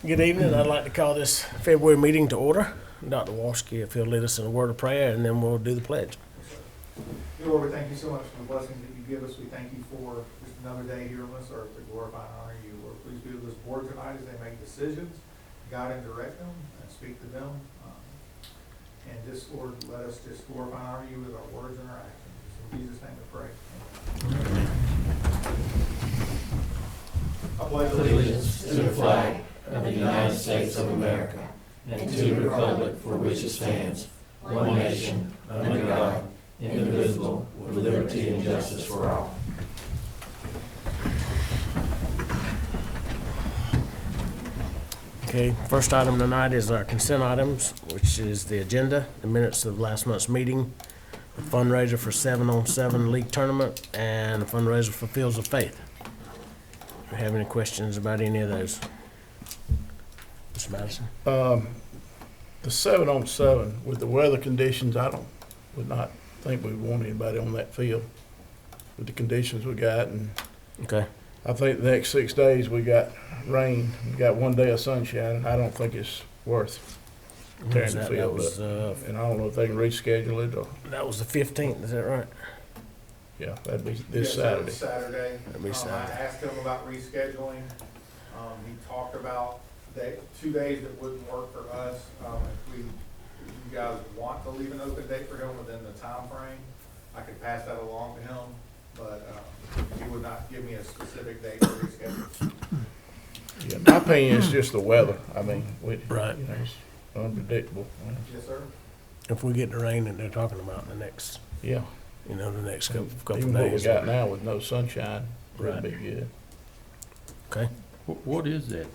Good evening. I'd like to call this February meeting to order. Dr. Walsh, if he'll lead us in a word of prayer, and then we'll do the pledge. Dear Lord, we thank you so much for the blessings that you give us. We thank you for just another day here on this earth to glorify and honor you. Lord, please be with this board tonight as they make decisions, guide and direct them, and speak to them. And just, Lord, let us just glorify and honor you with our words and our actions. In Jesus' name we pray. Amen. I pledge Allegiance to the flag of the United States of America and to the republic for which it stands, one nation, under God, indivisible, with liberty and justice for all. Okay, first item tonight is our consent items, which is the agenda, the minutes of last month's meeting, the fundraiser for 7-on-7 League Tournament, and the fundraiser for Fields of Faith. Do you have any questions about any of those? Mr. Madison? The 7-on-7, with the weather conditions, would not think we'd want anybody on that field with the conditions we got. And Okay. I think the next 6 days we got rain, we got 1 day of sunshine. I don't think it's worth tearing the That field was, up. And I don't know if they can reschedule it or, that was the 15th, is that right? yeah, that'd be this Yes, that Saturday. was Saturday. That'd be Saturday. I asked him about rescheduling. He talked about 2 days that wouldn't work for us. If you guys want to leave an open date for him within the time frame, I could pass that along to him, but he would not give me a specific date to reschedule. Yeah, my opinion is just the weather. I mean, Right. it's unpredictable. Yes, sir. If we get the rain that they're talking about in the next, Yeah, the next couple even what we days. got now with no sunshine, Right. would be good. Okay. What is that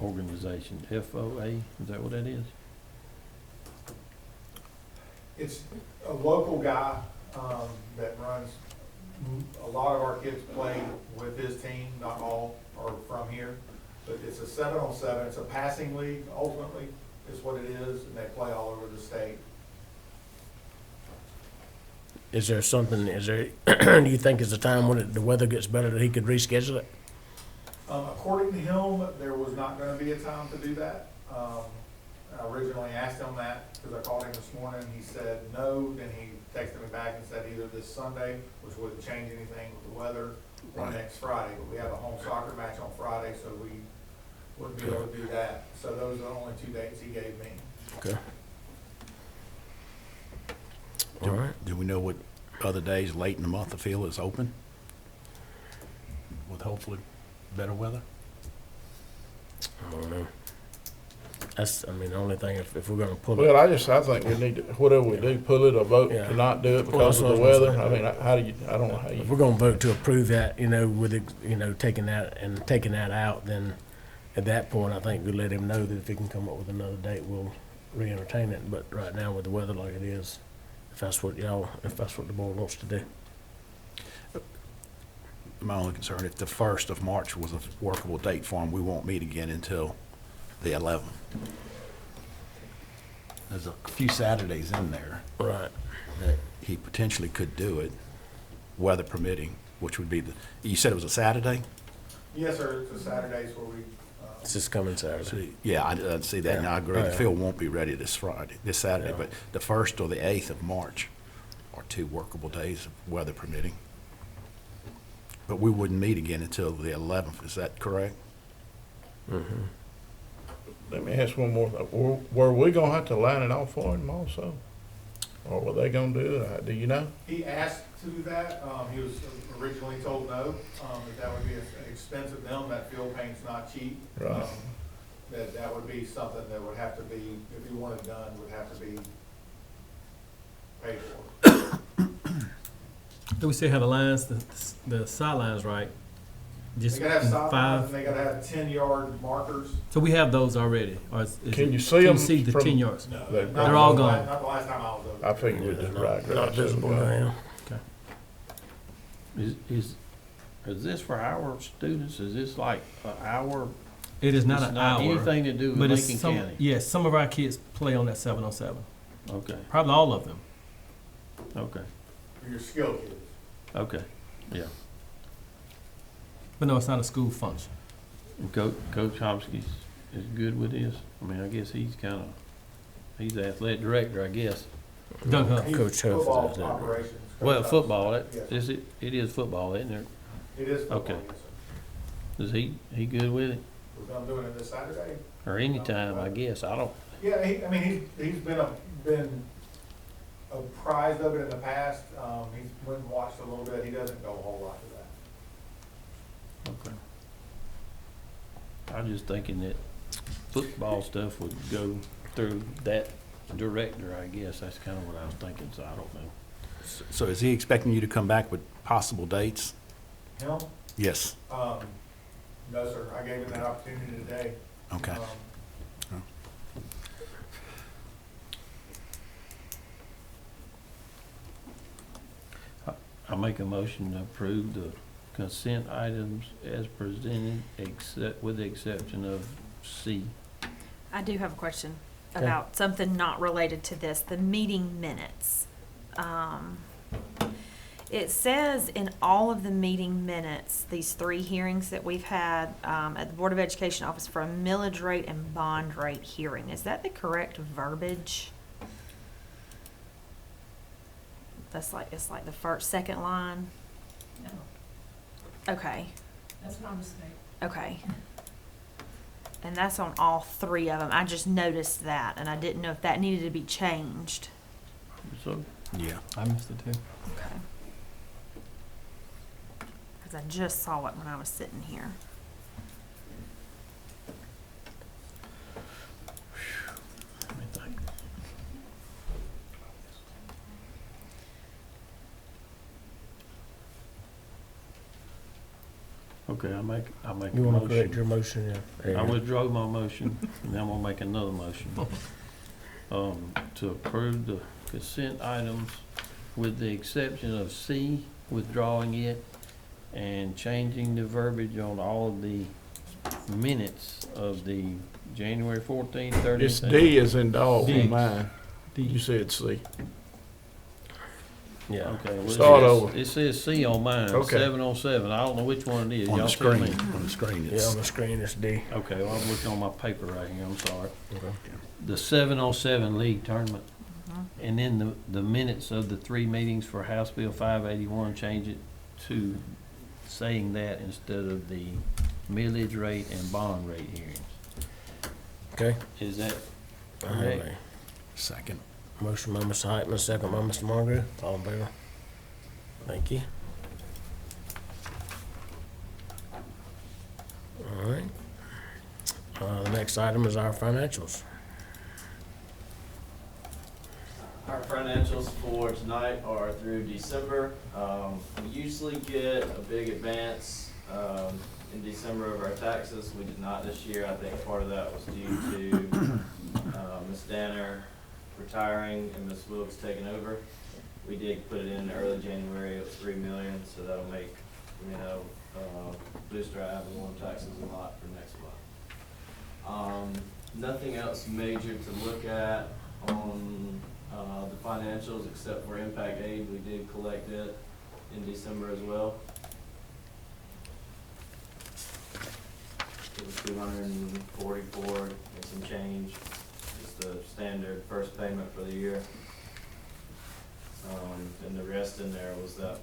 organization? FOA? Is that what that is? It's a local guy that runs, a lot of our kids play with his team, not all are from here. But it's a 7-on-7, it's a passing league ultimately, is what it is, and they play all over the state. Is there, do you think is a time when the weather gets better that he could reschedule it? According to him, there was not gonna be a time to do that. I originally asked him that, because I called him this morning, he said no, then he texted me back and said either this Sunday, which wouldn't change anything with the weather, or Right. next Friday, but we have a home soccer match on Friday, so we wouldn't be able to do that. So those are the only 2 dates he gave me. Okay. All right. Do we know what other days late in the month the field is open? With hopefully better weather? I don't know. That's, the only thing, if we're gonna pull Well, it, I think we need to, whatever we do, pull it or vote Yeah. to not do it Well, because that's of the what I was weather. gonna I say. mean, how do you, I don't know how if you, we're gonna vote to approve that, with it, taking that out, then at that point, I think we let him know that if he can come up with another date, we'll re-entertain it. But right now, with the weather like it is, if that's what the board wants to do. My only concern, if the 1st of March was a workable date for him, we won't meet again until the 11th. There's a few Saturdays in there Right. that he potentially could do it, weather permitting, which would be you said it was a Saturday? Yes, sir, it's the Saturdays where we, It's just coming Saturday. See, yeah, I'd see that, and I agree, Oh, the yeah. field won't be ready this Saturday, Yeah. but the 1st or the 8th of March are 2 workable days, weather permitting. But we wouldn't meet again until the 11th, is that correct? Mm-hmm. let me ask one more. Were we gonna have to line it off for him also? Or were they gonna do it? Do you know? he asked to do that. He was originally told no, that would be an expense of them, that field paint's not cheap. Right. That would be something that would have to be, if you want it done, would have to be paid for. Do we still have the lines, the sidelines right? They Just gotta have in sidelines, and 5? they gotta have 10-yard markers. So we have those already, or Can you see can them you see the from- 10 yards? No, They're not They're all the gone. Not the last time I was over. I figured we just right. Not visible now. Is this for our students? Is this like an hour? It is not It's an not hour. anything to do with But it's Lincoln some, County? yes, some of our kids play on that 7-on-7. Okay, Probably all of them. okay, For your skill kids. okay, yeah. But no, it's not a school function. And Coach Homsky's is good with this? I mean, I guess he's he's the athletic director, I guess. Doug Huff. He's Coach Huff football does that. operations. Coach Well, Huff. football, Yes. it is football, isn't it? It is football, Okay. yes, sir. Is he good with it? We're gonna do it this Saturday. Or anytime, I guess, I don't, Yeah, I mean, he's been apprised of it in the past. He's went and watched a little bit. He doesn't go a whole lot to that. okay. I was just thinking that football stuff would go through that director, I guess, that's kinda what I was thinking, so I don't know. So is he expecting you to come back with possible dates? Him? Yes. No, sir. I gave him that opportunity today. Okay. I make a motion to approve the consent items as presented, except, with the exception of C. I do have a question Okay. about something not related to this, the meeting minutes. It says in all of the meeting minutes, these 3 hearings that we've had at the Board of Education office for a millage rate and bond rate hearing. Is that the correct verbiage? That's like, it's like the second line? No, Okay, that's my mistake. okay. And that's on all 3 of them. I just noticed that, and I didn't know if that needed to be changed. So, Yeah. I missed it too. Okay. Because I just saw it when I was sitting here. let me think. Okay, I make a You wanna correct motion. your motion, yeah? There you I go. withdraw my motion, and then I'm gonna make another motion. To approve the consent items with the exception of C, withdrawing it, and changing the verbiage on all of the minutes of the January 14th, 13th. It's D as in dog D. on mine. D. You said C. Yeah. Okay, well, Start it says- over. It says C on mine, Okay. 707. I don't know which one it is. On Y'all the tell me. screen, on the screen, Yeah, it's, on the screen, it's D. Okay, well, I'm looking on my paper right here, I'm sorry. Okay. The 707 league tournament, Mhm. and then the minutes of the 3 meetings for House Bill 581, change it to saying that instead of the millage rate and bond rate hearings. Okay. Is that I have correct? a second. motion by Mr. Heitman, second by Mr. Monroe. All in favor? Thank you. All right. The next item is our financials. Our financials for tonight are through December. We usually get a big advance in December of our taxes. We did not this year. I think part of that was due to Ms. Danner retiring and Ms. Wilkes taking over. We did put it in early January. It was $3 million, so that'll make, boost our ad valorem taxes a lot for next month. Nothing else major to look at on the financials except for impact aid. We did collect it in December as well. It was 244 and some change. It's the standard first payment for the year. And the rest in there was that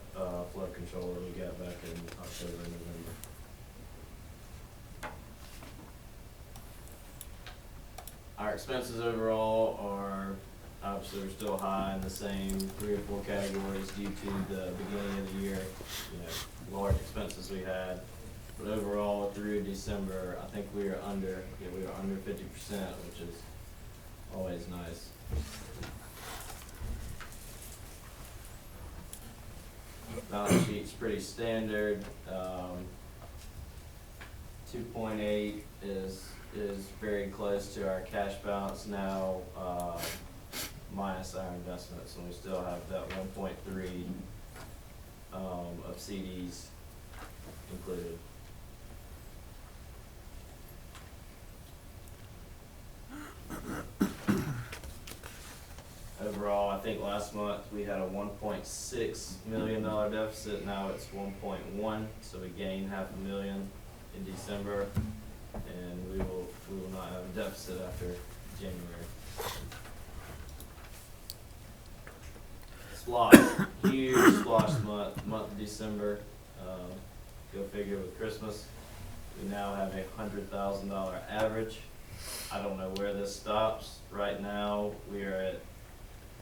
flood control that we got back in October and November. Our expenses overall are, obviously, we're still high in the same 3 or 4 categories due to the beginning of the year, large expenses we had. But overall, through December, I think we are under 50%, which is always nice. Balance sheet's pretty standard. 2.8 is very close to our cash balance now, minus our investments, and we still have that 1.3 of CDs included. Overall, I think last month we had a $1.6 million deficit. Now it's 1.1, so we gained $500,000 in December, and we will not deficit after January. Splosh, huge splosh month of December. Go figure with Christmas. We now have $100,000 average. I don't know where this stops. Right now, we are at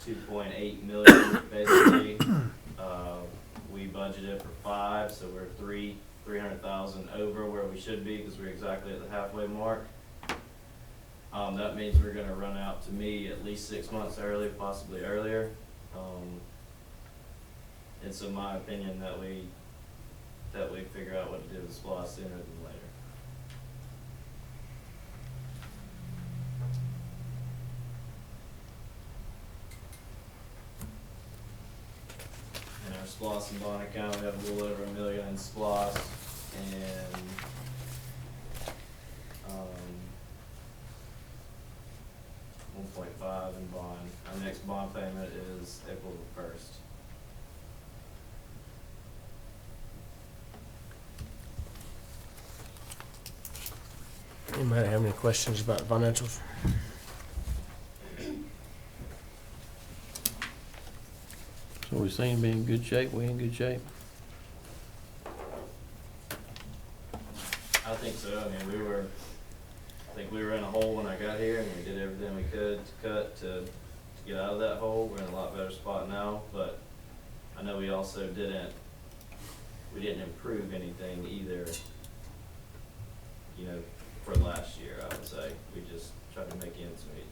2.8 million basically. We budgeted for 5, so we're 300,000 over where we should be because we're exactly at the halfway mark. That means we're gonna run out to me at least 6 months early, possibly earlier. It's in my opinion that we figure out what to do with SPLOST sooner than later. In our SPLOST and bond account, we have a little over $1 million in SPLOST and 1.5 in bond. Our next bond payment is April the 1st. Anybody have any questions about financials? So we seem to be in good shape, we in good shape? I think so. I mean, I think we were in a hole when I got here, and we did everything we could to get out of that hole. We're in a lot better spot now, but I know we also didn't improve anything either, for last year, I would say. We just tried to make ends meet.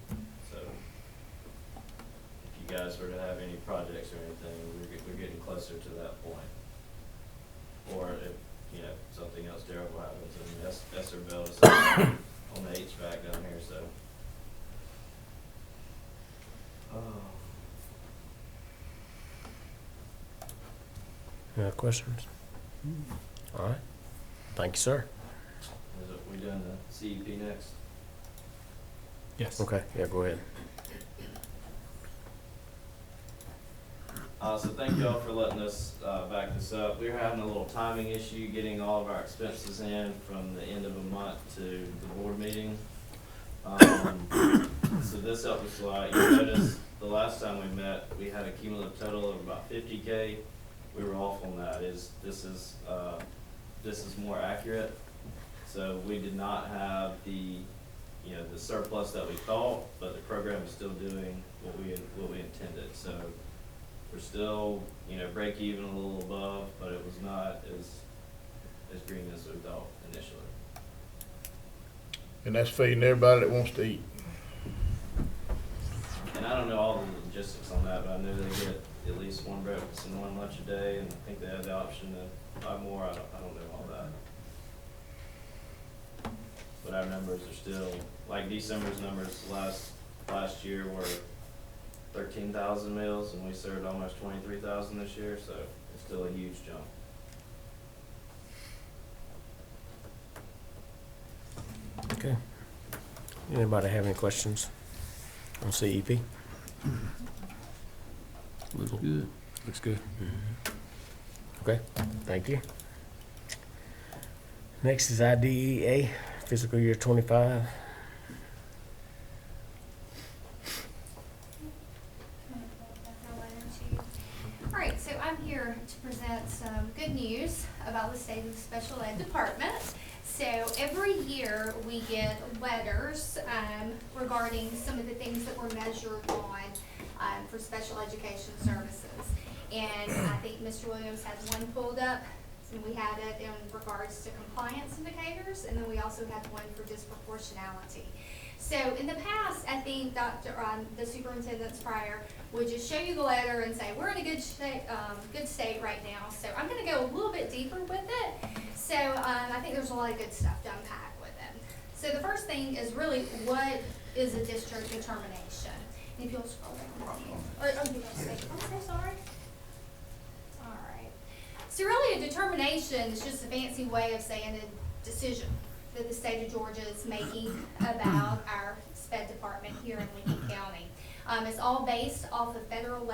So if you guys were to have any projects or anything, we're getting closer to that point. Or if, something else terrible happens, I mean, Esther built us on the HVAC down here, so. Any other questions? All right. Thank you, sir. We doing the CEP next? Yes. Okay, yeah, go ahead. So thank y'all for letting us back this up. We were having a little timing issue getting all of our expenses in from the end of a month to the board meeting. So this helped us a lot. You notice the last time we met, we had a cumulative total of about 50K. We were off on that. This is more accurate. So we did not have the surplus that we thought, but the program is still doing what we intended. So we're still, break even a little above, but it was not as green as we thought initially. And that's feeding everybody that wants to eat. And I don't know all the logistics on that, but I know they get at least one breakfast and one lunch a day, and I think they have the option to buy more. I don't know all that. But our numbers are still, like December's numbers last year were 13,000 meals, and we served almost 23,000 this year, so it's still a huge jump. Okay. Anybody have any questions on CEP? Looks good. Looks good. Okay, thank you. Next is IDEA, fiscal year 25. All right, so I'm here to present some good news about the state of the special ed department. So every year we get letters regarding some of the things that we're measured on for special education services. And I think Mr. Williams has one pulled up. So we had it in regards to compliance indicators, and then we also had one for disproportionality. So in the past, I think the superintendents prior would just show you the letter and say, we're in a good state right now. So I'm going to go a little bit deeper with it. So I think there's a lot of good stuff to unpack with it. So the first thing is really, what is a district determination? And if you'll scroll down. I'm so sorry. All right. So really a determination is just a fancy way of saying a decision that the state of Georgia is making about our SPED department here in Lincoln County. It's all based off of federal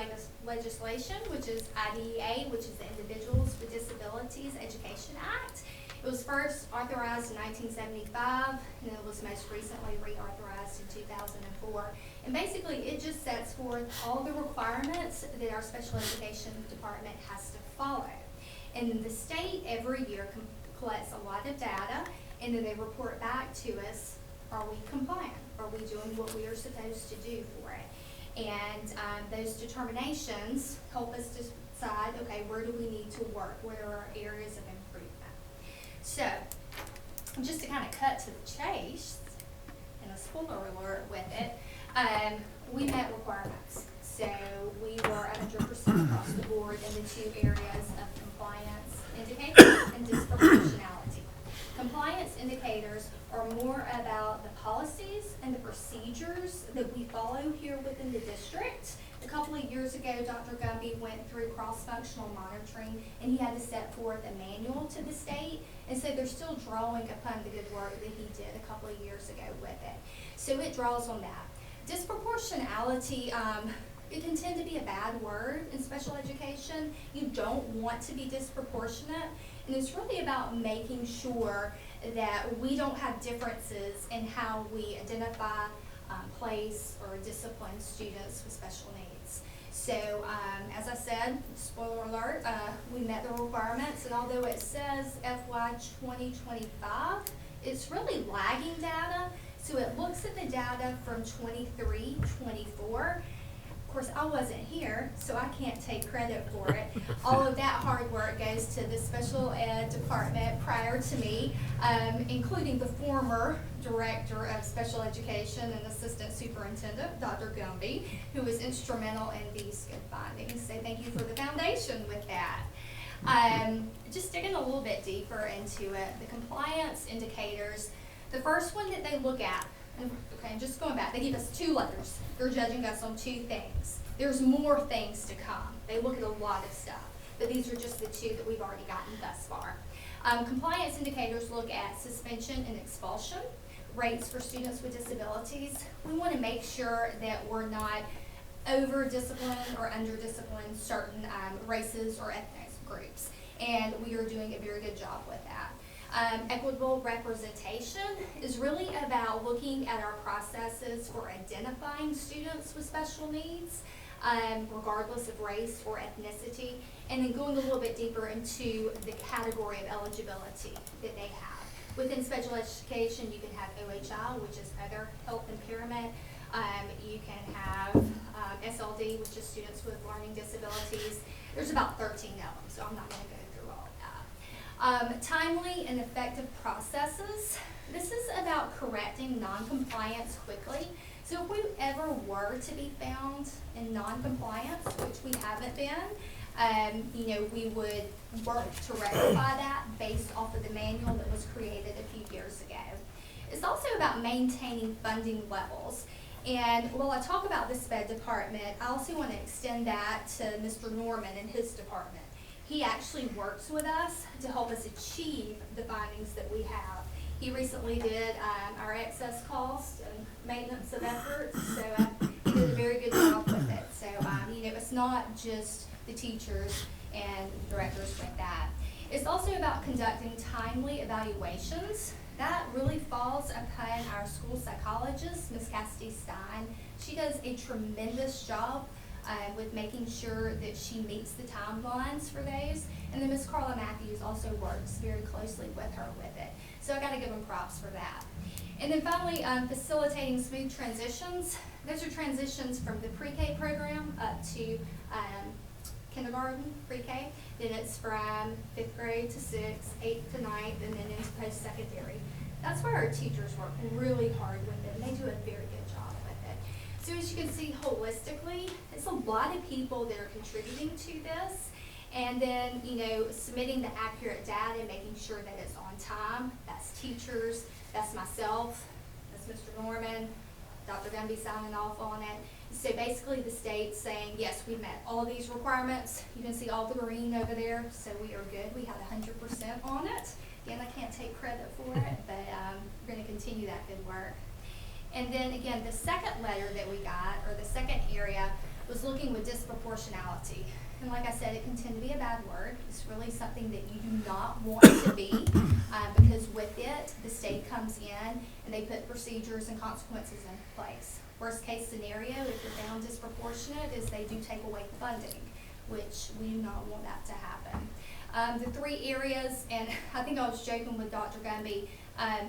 legislation, which is IDEA, which is the Individuals with Disabilities Education Act. It was first authorized in 1975, and it was most recently reauthorized in 2004. And basically, it just sets forth all the requirements that our special education department has to follow. And the state every year collects a lot of data, and then they report back to us, are we compliant? Are we doing what we are supposed to do for it? And those determinations help us decide, okay, where do we need to work? What are our areas of improvement? So, just to kind of cut to the chase, and a spoiler alert with it, we met requirements. So we were 100% across the board in the two areas of compliance indicators and disproportionality. Compliance indicators are more about the policies and the procedures that we follow here within the district. A couple of years ago, Dr. Gumby went through cross-functional monitoring, and he had to set forth a manual to the state. And so they're still drawing upon the good work that he did a couple of years ago with it. So it draws on that. Disproportionality, it can tend to be a bad word in special education. You don't want to be disproportionate, and it's really about making sure that we don't have differences in how we identify, place, or discipline students with special needs. So, as I said, spoiler alert, we met the requirements, and although it says FY 2025, it's really lagging data. So it looks at the data from 23, 24. Of course, I wasn't here, so I can't take credit for it. All of that hard work goes to the special ed department prior to me, including the former director of special education and assistant superintendent, Dr. Gumby, who was instrumental in these good findings. So thank you for the foundation with that. Just digging a little bit deeper into it, the compliance indicators, the first one that they look at, okay, just going back, they give us 2 letters. They're judging us on 2 things. There's more things to come. They look at a lot of stuff, but these are just the 2 that we've already gotten thus far. Compliance indicators look at suspension and expulsion, rates for students with disabilities. We want to make sure that we're not over-disciplined or under-disciplined certain races or ethnic groups, and we are doing a very good job with that. Equitable representation is really about looking at our processes for identifying students with special needs, regardless of race or ethnicity, and then going a little bit deeper into the category of eligibility that they have. Within special education, you can have OHI, which is other health impairment. You can have SLD, which is students with learning disabilities. There's about 13 of them, so I'm not going to go through all of that. Timely and effective processes. This is about correcting non-compliance quickly. So if we ever were to be found in non-compliance, which we haven't been, we would work to rectify that based off of the manual that was created a few years ago. It's also about maintaining funding levels. And while I talk about the SPED department, I also want to extend that to Mr. Norman and his department. He actually works with us to help us achieve the findings that we have. He recently did our excess cost and maintenance of efforts, so he did a very good job with it. So, it's not just the teachers and directors with that. It's also about conducting timely evaluations. That really falls upon our school psychologist, Ms. Cassidy Stein. She does a tremendous job with making sure that she meets the timelines for those. And then Ms. Carla Matthews also works very closely with her with it. So I gotta give them props for that. And then finally, facilitating smooth transitions. Those are transitions from the pre-K program up to kindergarten, pre-K. Then it's from 5th grade to 6th, 8th to 9th, and then into post-secondary. That's where our teachers work really hard with it, and they do a very good job with it. So as you can see holistically, it's a lot of people that are contributing to this. And then, submitting the accurate data and making sure that it's on time. That's teachers, that's myself, that's Mr. Norman, Dr. Gumby signing off on it. So basically the state's saying, yes, we've met all these requirements. You can see all the green over there, so we are good. We had 100% on it. Again, I can't take credit for it, but we're going to continue that good work. And then again, the second letter that we got, or the second area, was looking with disproportionality. And like I said, it can tend to be a bad word. It's really something that you do not want to be, because with it, the state comes in and they put procedures and consequences in place. Worst case scenario, if you're found disproportionate, is they do take away the funding, which we do not want that to happen. The 3 areas, and I think I was joking with Dr. Gumby,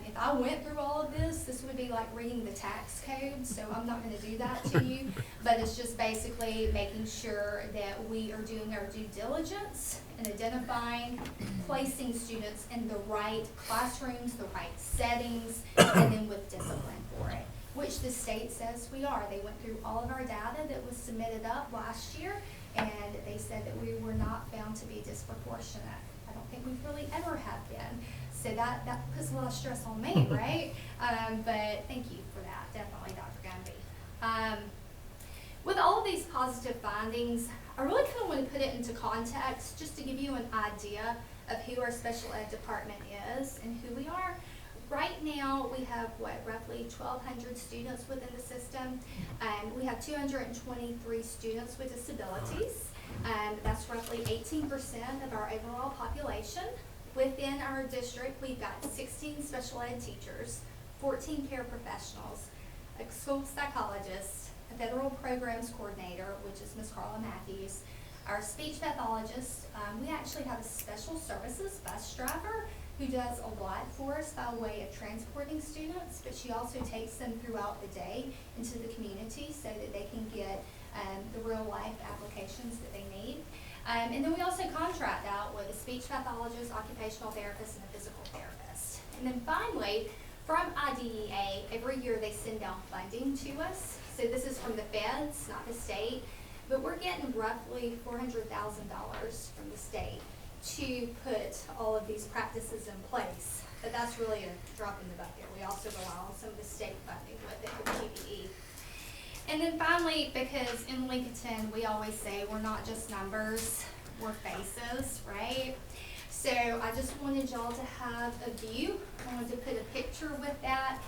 if I went through all of this would be like reading the tax code, so I'm not gonna do that to you. But it's just basically making sure that we are doing our due diligence and identifying, placing students in the right classrooms, the right settings, and then with discipline for it, which the state says we are. They went through all of our data that was submitted up last year, and they said that we were not found to be disproportionate. I don't think we've really ever have been. So that puts a lot of stress on me, right? But thank you for that, definitely, Dr. Gumby. With all of these positive findings, I really kind of want to put it into context just to give you an idea of who our special ed department is and who we are. Right now, we have, roughly 1,200 students within the system. We have 223 students with disabilities. That's roughly 18% of our overall population. Within our district, we've got 16 special ed teachers, 14 paraprofessionals, a school psychologist, a federal programs coordinator, which is Ms. Carla Matthews, our speech pathologist. We actually have a special services bus driver who does a lot for us by way of transporting students, but she also takes them throughout the day into the community so that they can get the real life applications that they need. And then we also contract out with a speech pathologist, occupational therapist, and a physical therapist. And then finally, from IDEA, every year they send down funding to us. So this is from the feds, not the state, but we're getting roughly $400,000 from the state to put all of these practices in place. But that's really a drop in the bucket. We also rely on some of the state funding with it, with TBE. And then finally, because in Lincoln, we always say we're not just numbers, we're faces, right? So I just wanted y'all to have a view. I wanted to put a picture with that.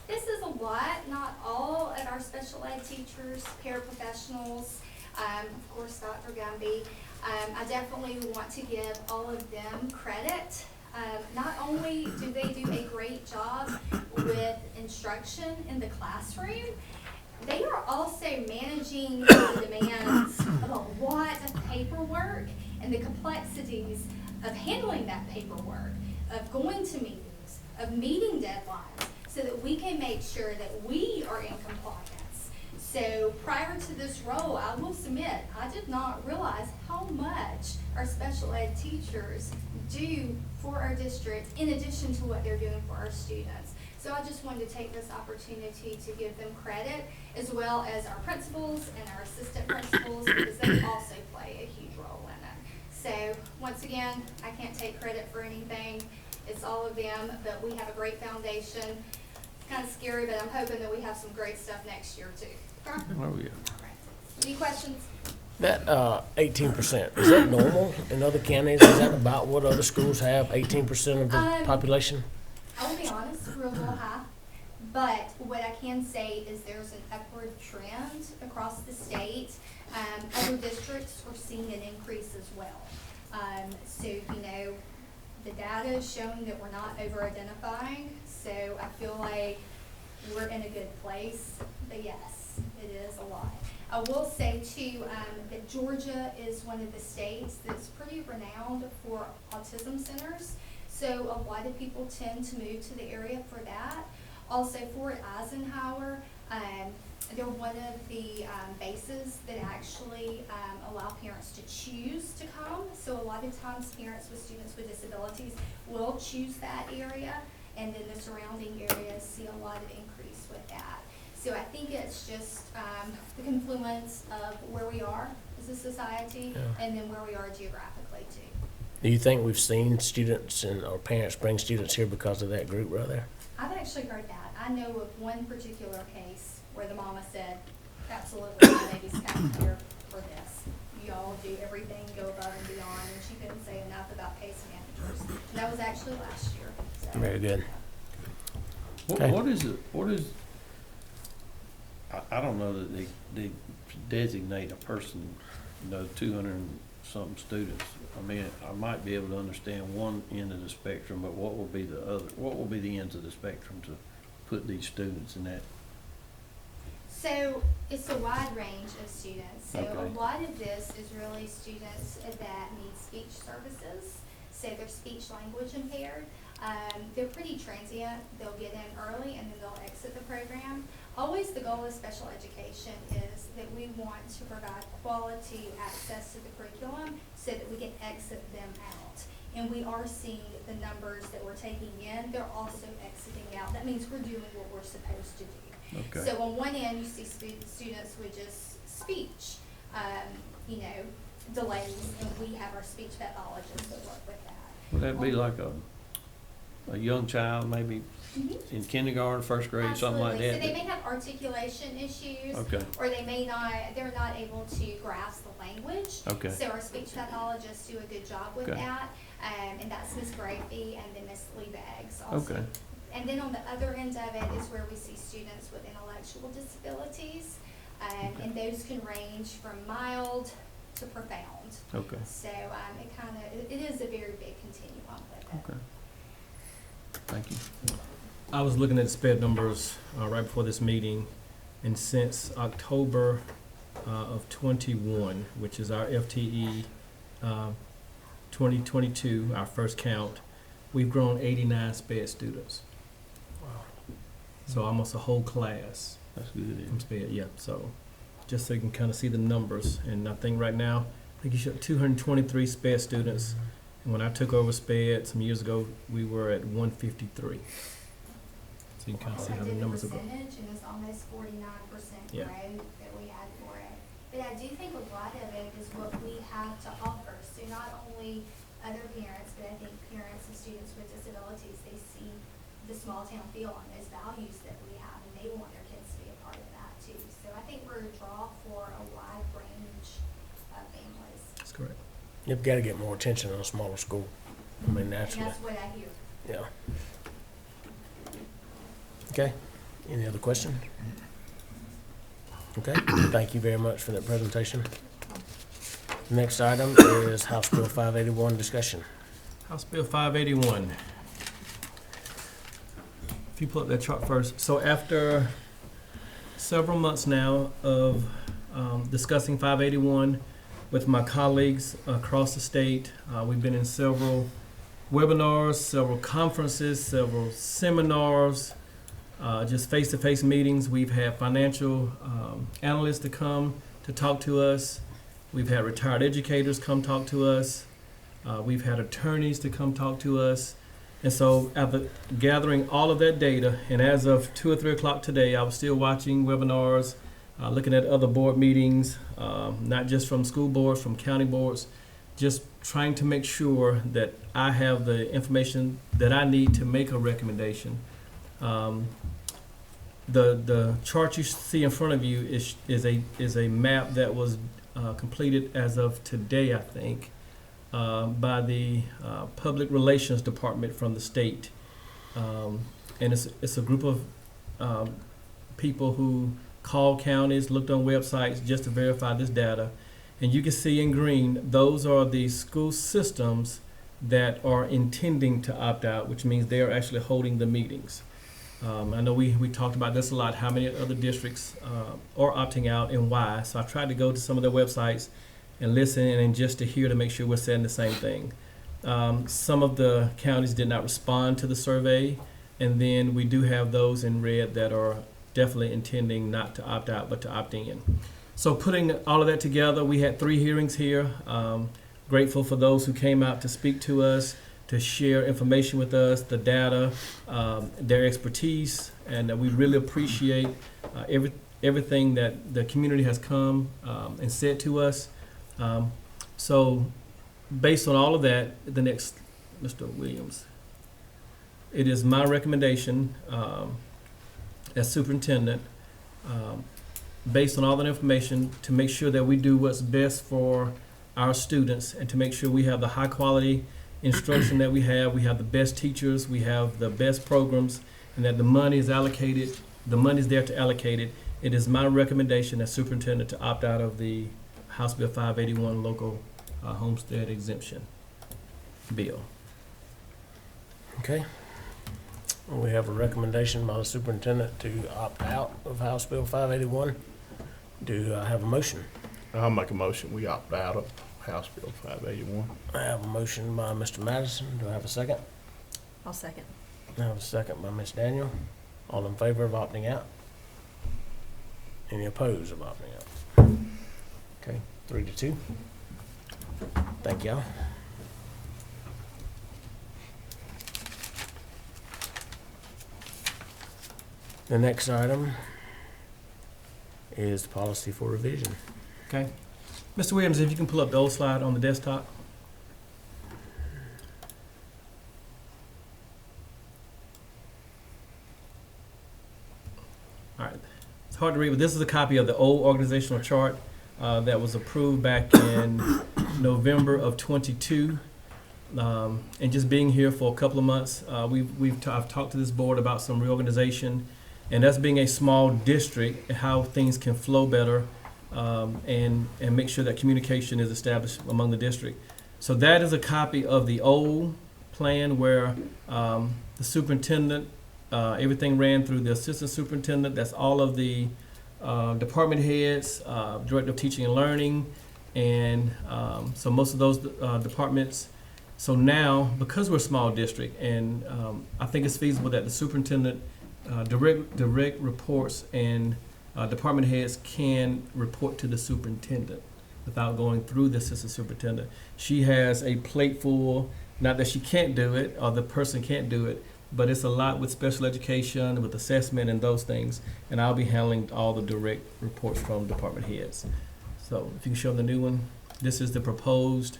This is a lot, not all of our special ed teachers, paraprofessionals, of course, Dr. Gumby. I definitely want to give all of them credit. Not only do they do a great job with instruction in the classroom, they are also managing the demands of a lot of paperwork and the complexities of handling that paperwork, of going to meetings, of meeting deadlines, so that we can make sure that we are in compliance. So prior to this role, I will submit, I did not realize how much our special ed teachers do for our district in addition to what they're doing for our students. So I just wanted to take this opportunity to give them credit, as well as our principals and our assistant principals, because they also play a huge role in it. So once again, I can't take credit for anything. It's all of them, but we have a great foundation. It's kind of scary, but I'm hoping that we have some great stuff next year too. Okay? Oh, yeah. All right. Any questions? That 18%, is that normal in other counties? Is that about what other schools have, 18% of the population? I will be honest, we're a little high, but what I can say is there's an upward trend across the state. Other districts are seeing an increase as well. So, the data is showing that we're not over-identifying, so I feel like we're in a good place, but yes, it is a lot. I will say too, that Georgia is one of the states that's pretty renowned for autism centers. So a lot of people tend to move to the area for that. Also, Fort Eisenhower, they're one of the bases that actually allow parents to choose to come. So a lot of times parents with students with disabilities will choose that area, and then the surrounding areas see a lot of increase with that. So I think it's just the confluence of where we are as a society, and then where we are geographically too. Do you think we've seen students or parents bring students here because of that group right there? I've actually heard that. I know of one particular case where the mama said, absolutely, my baby's coming here for this. You all do everything, go above and beyond, and she couldn't say enough about case managers. And that was actually last year. So. Very good. What, Okay. what is it, I don't know that they designate a person, 200 and something students. I mean, I might be able to understand one end of the spectrum, but what will be the ends of the spectrum to put these students in that? So it's a wide range of students. So Okay. a lot of this is really students that need speech services. So they're speech language impaired. They're pretty transient. They'll get in early and then they'll exit the program. Always the goal of special education is that we want to provide quality access to the curriculum so that we can exit them out. And we are seeing the numbers that we're taking in, they're also exiting out. That means we're doing what we're supposed to do. Okay. So on one end, you see students with just speech, delays, and we have our speech pathologists that work with that. Would that be like a young child, maybe in kindergarten, first grade, something like Absolutely. that? So they may have articulation issues, Okay, or they're not able to grasp the language. okay, So our speech pathologists do a good job with Okay. that, and that's Ms. Gravey and then Ms. Lee Beggs also. okay, And then on the other end of it is where we see students with intellectual disabilities, and those can range from mild to profound. okay, So it is a very big continuum with it. okay. Thank you. I was looking at sped numbers right before this meeting, and since October of '21, which is our FTE 2022, our first count, we've grown 89 sped students. So almost a whole class That's good. from sped, yeah. So just so you can kind of see the numbers, and I think right now, I think you should 223 sped students. And when I took over SPED some years ago, we were at 153. So you can kind of see I how the did numbers are going. percentage, and it's almost 49% Yeah. growth that we had for it. But I do think a lot of it is what we have to offer. So not only other parents, but I think parents of students with disabilities, they see the small town feel and those values that we have, and they want their kids to be a part of that too. So I think we're a draw for a wide range of families. That's correct. You've got to get more attention in a smaller school. I mean, And naturally, that's what I hear. yeah. Okay, any other question? Okay, thank you very much for that presentation. Next item is House Bill 581 discussion. House Bill 581. If you pull up that chart first. So after several months now of discussing 581 with my colleagues across the state, we've been in several webinars, several conferences, several seminars, just face-to-face meetings. We've had financial analysts to come to talk to us. We've had retired educators come talk to us. We've had attorneys to come talk to us. And so after gathering all of that data, and as of 2 or 3 o'clock today, I was still watching webinars, looking at other board meetings, not just from school boards, from county boards, just trying to make sure that I have the information that I need to make a recommendation. The chart you see in front of you is a map that was completed as of today, I think, by the Public Relations Department from the state. And it's a group of people who called counties, looked on websites just to verify this data. And you can see in green, those are the school systems that are intending to opt out, which means they are actually holding the meetings. I know we talked about this a lot, how many other districts are opting out and why. So I tried to go to some of their websites and listen and just to hear to make sure we're saying the same thing. Some of the counties did not respond to the survey, and then we do have those in red that are definitely intending not to opt out but to opt in. So putting all of that together, we had 3 hearings here. Grateful for those who came out to speak to us, to share information with us, the data, their expertise, and we really appreciate everything that the community has come and said to us. So based on all of that, the next, Mr. Williams, it is my recommendation as superintendent, based on all that information, to make sure that we do what's best for our students and to make sure we have the high quality instruction that we have the best teachers, we have the best programs, and that the money is allocated, the money is there to allocate it It is my recommendation as superintendent to opt out of the House Bill 581 local homestead exemption bill. Okay. We have a recommendation by the superintendent to opt out of House Bill 581. Do I have a motion? I'll make a motion, we opt out of House Bill 581. I have a motion by Mr. Madison. Do I have a second? I'll second. I have a second by Ms. Daniel. All in favor of opting out? Any opposed of opting out? Okay, 3-2. Thank y'all. The next item is policy for revision. Okay. Mr. Williams, if you can pull up the old slide on the desktop. All right. It's hard to read, but this is a copy of the old organizational chart that was approved back in November of '22. And just being here for a couple of months, I've talked to this board about some reorganization, and us being a small district, how things can flow better, and make sure that communication is established among the district. So that is a copy of the old plan where the superintendent, everything ran through the assistant superintendent. That's all of the department heads, director of teaching and learning, and so most of those departments. So now, because we're a small district, and I think it's feasible that the superintendent direct reports and department heads can report to the superintendent without going through the assistant superintendent. She has a plate full, not that she can't do it or the person can't do it, but it's a lot with special education, with assessment and those things, and I'll be handling all the direct reports from department heads. So if you can show them the new one, this is the proposed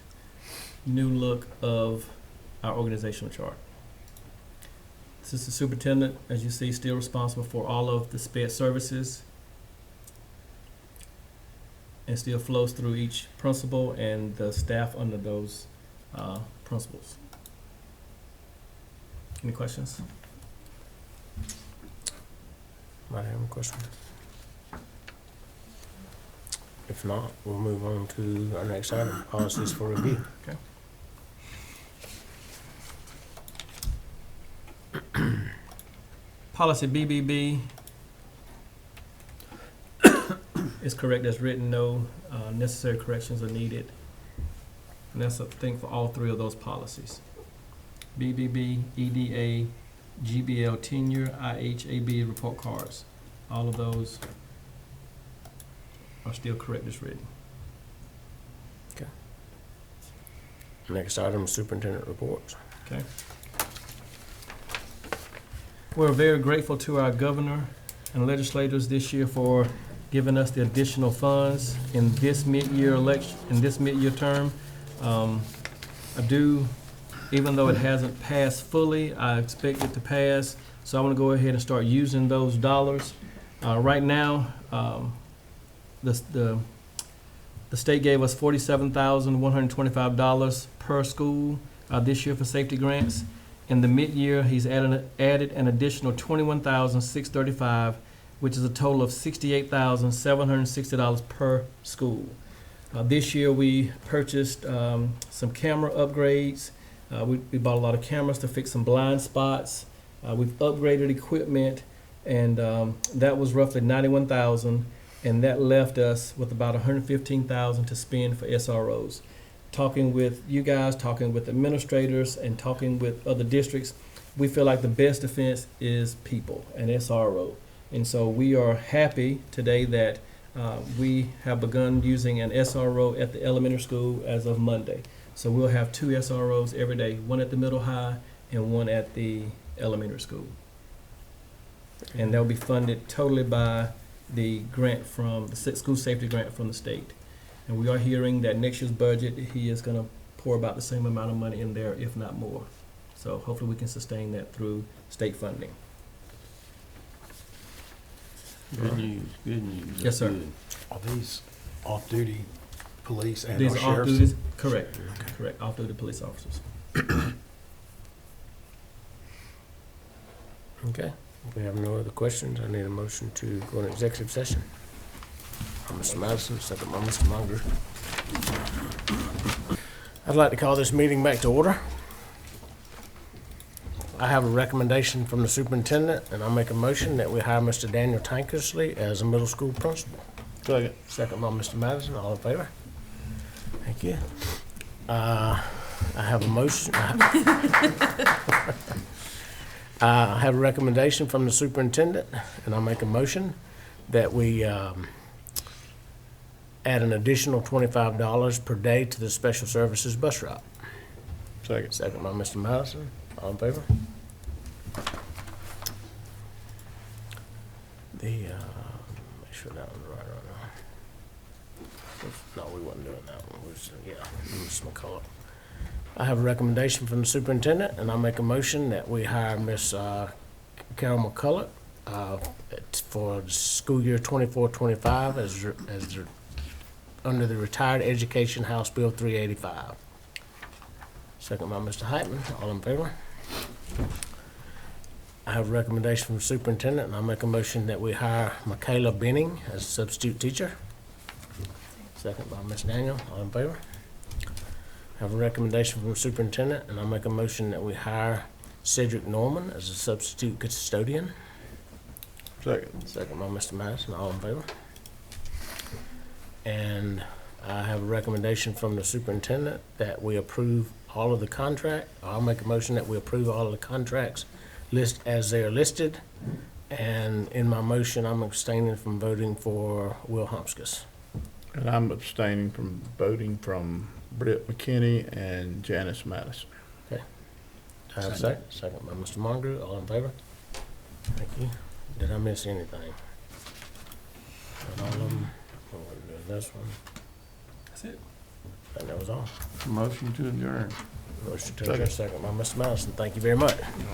new look of our organizational chart. Assistant superintendent, as you see, still responsible for all of the SPED services and still flows through each principal and the staff under those principals. Any questions? Might have a question. If not, we'll move on to our next item, policies for review. Okay. Policy BBB is correct as written. No necessary corrections are needed. And that's a thing for all three of those policies. BBB, EDA, GBL tenure, IHAB report cards. All of those are still correct as written. Next item, superintendent reports. Okay. We're very grateful to our governor and legislators this year for giving us the additional funds in this mid-year election, in this mid-year term. Even though it hasn't passed fully, I expect it to pass. So I want to go ahead and start using those dollars. Right now, the state gave us $47,125 per school this year for safety grants. In the mid-year, he's added an additional $21,635, which is a total of $68,760 per school. This year, we purchased some camera upgrades. We bought a lot of cameras to fix some blind spots. We've upgraded equipment, and that was roughly $91,000, and that left us with about $115,000 to spend for SROs. Talking with you guys, talking with administrators, and talking with other districts, we feel like the best defense is people and SRO. And so we are happy today that we have begun using an SRO at the elementary school as of Monday. So we'll have 2 SROs every day, one at the middle high and one at the elementary school. And they'll be funded totally by the grant from the school safety grant from the state. And we are hearing that next year's budget, he is going to pour about the same amount of money in there, if not more. So hopefully we can sustain that through state funding. Good news, good news. Yes, sir. Good. Are these off-duty police and These our are off sheriffs? duties, correct, correct, off duty police officers. Okay. If we have no other questions, I need a motion to go in executive session. Mr. Madison, second by Mr. Munger. I'd like to call this meeting back to order. I have a recommendation from the superintendent, and I'll make a motion that we hire Mr. Daniel Tankersley as a middle school principal. Second. Second by Mr. Madison, all in favor? Thank you. I have a motion. I have a recommendation from the superintendent, and I'll make a motion that we add an additional $25 per day to the special services bus route. Second. Second by Mr. Madison, all in favor? Make sure that one's right now. No, we wasn't doing that one. Ms. McCullough. I have a recommendation from the superintendent, and I'll make a motion that we hire Miss Carol McCullough for the school year 24-25 as under the Retired Education House Bill 385. Second by Mr. Heitman. All in favor? I have a recommendation from the superintendent, and I'll make a motion that we hire Michaela Benning as a substitute teacher. Second by Ms. Daniel. All in favor? I have a recommendation from the superintendent, and I'll make a motion that we hire Cedric Norman as a substitute custodian. Second. Second by Mr. Madison. All in favor? And I have a recommendation from the superintendent that we approve all of the contract. I'll make a motion that we approve all of the contracts list as they are listed. And in my motion, I'm abstaining from voting for Will Homskis. And I'm abstaining from voting from Britt McKinney and Janice Madison. I have a second. Second by Mr. Mongery. All in favor? Thank you. Did I miss anything? Not all of them. I wasn't doing this one. That's it. And that was all. Motion to adjourn. Motion to adjourn, second by Mr. Madison. Thank you very much.